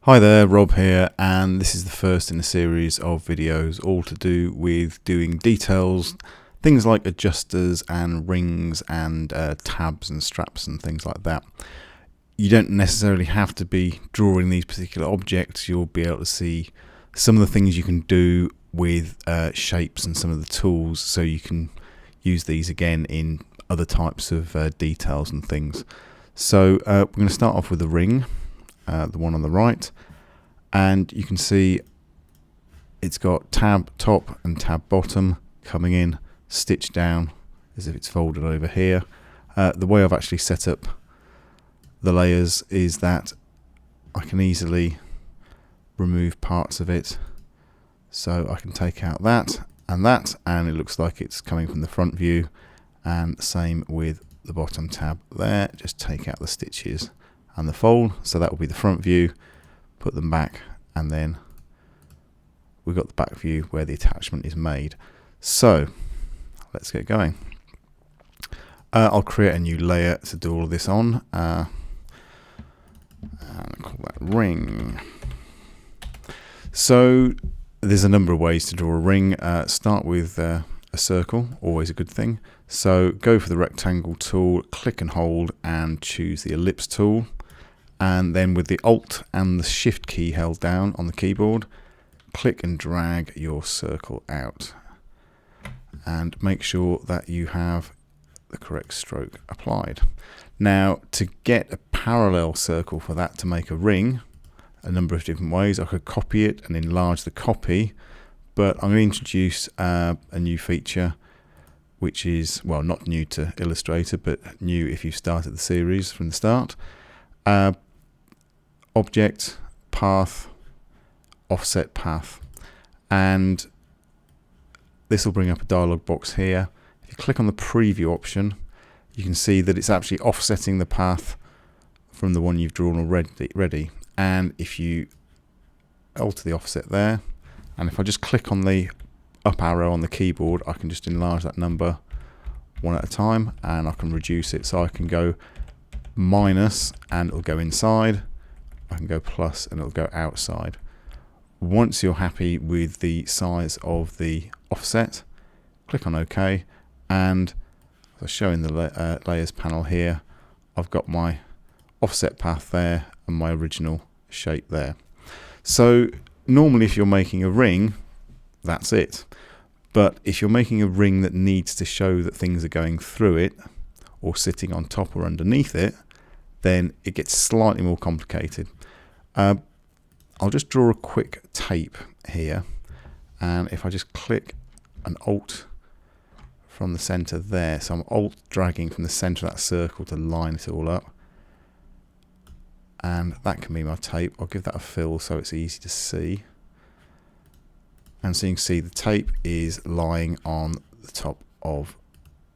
Hi there, Rob here, and this is the first in a series of videos all to do with doing details, things like adjusters and rings and tabs and straps and things like that. You don't necessarily have to be drawing these particular objects. You'll be able to see some of the things you can do with shapes and some of the tools, so you can use these again in other types of details and things. So we're going to start off with the ring. The one on the right, and you can see it's got tab top and tab bottom coming in, stitched down as if it's folded over here. The way I've actually set up the layers is that I can easily remove parts of it, so I can take out that, and it looks like it's coming from the front view, and same with the bottom tab there. Just take out the stitches and the fold, so that will be the front view, put them back, and then we've got the back view where the attachment is made. So let's get going. I'll create a new layer to do all of this on, and I'll call that ring. So there's a number of ways to draw a ring. Start with a circle, always a good thing. So go for the rectangle tool, click and hold, and choose the ellipse tool. And then with the Alt and the Shift key held down on the keyboard, click and drag your circle out. And make sure that you have the correct stroke applied. Now, to get a parallel circle for that to make a ring, a number of different ways. I could copy it and enlarge the copy, but I'm going to introduce a new feature, which is, well, not new to Illustrator, but new if you started the series from the start. Object, path, offset path, and this will bring up a dialog box here. If you click on the preview option, you can see that it's actually offsetting the path from the one you've drawn already. And if you alter the offset there, and if I just click on the up arrow on the keyboard, I can just enlarge that number one at a time, and I can reduce it, so I can go minus and it'll go inside. I can go plus and it'll go outside. Once you're happy with the size of the offset, click on OK, and as I show in the layers panel here, I've got my offset path there and my original shape there. So normally if you're making a ring, that's it. But if you're making a ring that needs to show that things are going through it or sitting on top or underneath it, then it gets slightly more complicated. I'll just draw a quick tape here, and if I just click an Alt from the center there, so I'm Alt dragging from the center of that circle to line it all up, and that can be my tape. I'll give that a fill so it's easy to see, and so you can see the tape is lying on the top of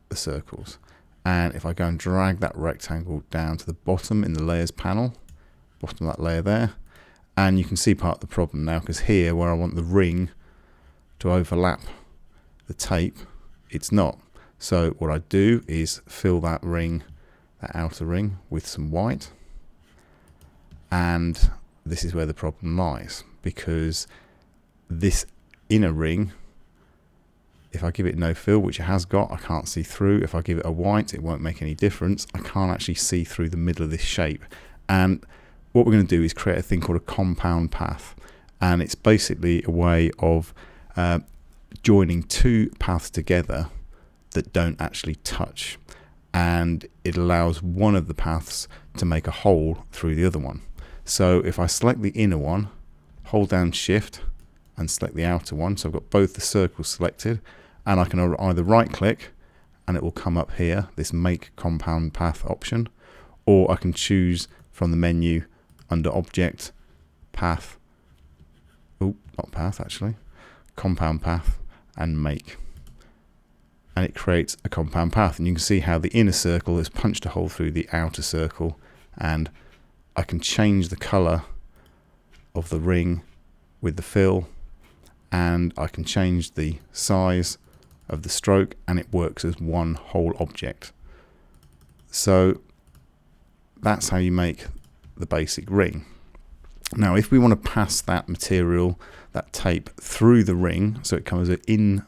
the circles. And if I go and drag that rectangle down to the bottom in the layers panel, bottom of that layer there, and you can see part of the problem now, because here where I want the ring to overlap the tape, it's not. So what I do is fill that ring, that outer ring, with some white, and this is where the problem lies, because this inner ring, if I give it no fill, which it has got, I can't see through. If I give it a white, it won't make any difference. I can't actually see through the middle of this shape. And what we're going to do is create a thing called a compound path. And it's basically a way of joining two paths together that don't actually touch. And it allows one of the paths to make a hole through the other one. So if I select the inner one, hold down Shift, and select the outer one, so I've got both the circles selected, and I can either right click and it will come up here, this make compound path option, or I can choose from the menu under object, path, not path actually, compound path, and make, and it creates a compound path. And you can see how the inner circle has punched a hole through the outer circle, and I can change the color of the ring with the fill, and I can change the size of the stroke, and it works as one whole object. So that's how you make the basic ring. Now if we want to pass that material, that tape, through the ring, so it comes in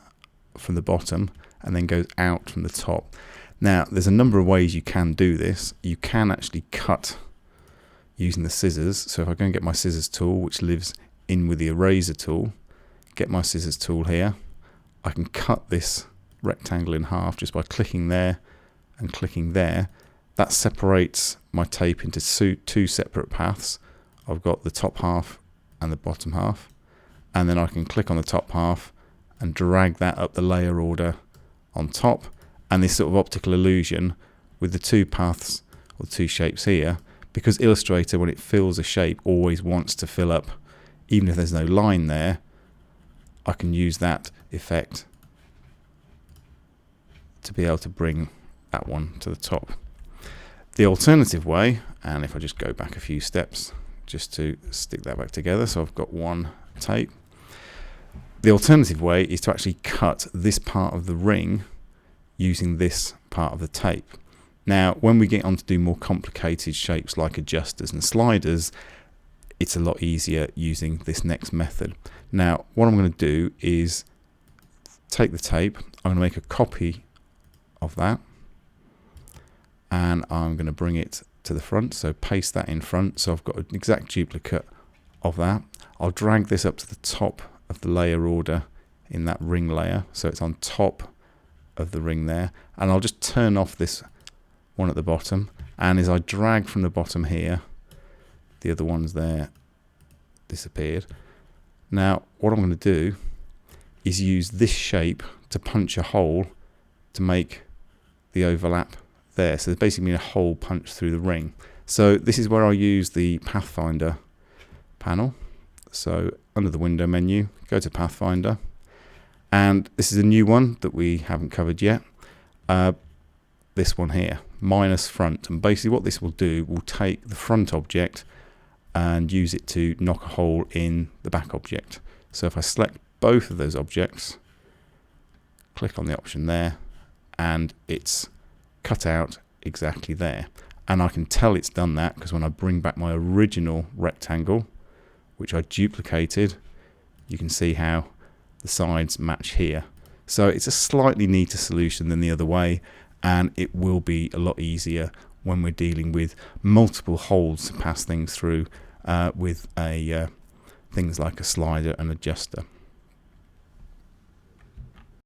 from the bottom and then goes out from the top. Now there's a number of ways you can do this. You can actually cut using the scissors. So if I go and get my scissors tool, which lives in with the eraser tool, get my scissors tool here, I can cut this rectangle in half just by clicking there and clicking there. That separates my tape into two separate paths. I've got the top half and the bottom half, and then I can click on the top half and drag that up the layer order on top, and this sort of optical illusion with the two paths or two shapes here, because Illustrator, when it fills a shape, always wants to fill up even if there's no line there. I can use that effect to be able to bring that one to the top. The alternative way, and if I just go back a few steps just to stick that back together, so I've got one tape. The alternative way is to actually cut this part of the ring using this part of the tape. Now when we get on to do more complicated shapes like adjusters and sliders, it's a lot easier using this next method. Now what I'm going to do is take the tape, I'm going to make a copy of that, and I'm going to bring it to the front, so paste that in front, so I've got an exact duplicate of that. I'll drag this up to the top of the layer order in that ring layer, so it's on top of the ring there, and I'll just turn off this one at the bottom, and as I drag from the bottom here, the other ones there disappeared. Now what I'm going to do is use this shape to punch a hole to make the overlap there. So there's basically a hole punched through the ring. So this is where I use the Pathfinder panel. So under the window menu, go to Pathfinder, and this is a new one that we haven't covered yet. This one here, minus front, and basically what this will do will take the front object and use it to knock a hole in the back object. So if I select both of those objects, click on the option there, and it's cut out exactly there, and I can tell it's done that because when I bring back my original rectangle, which I duplicated, you can see how the sides match here. So it's a slightly neater solution than the other way, and it will be a lot easier when we're dealing with multiple holes to pass things through with things like a slider and adjuster.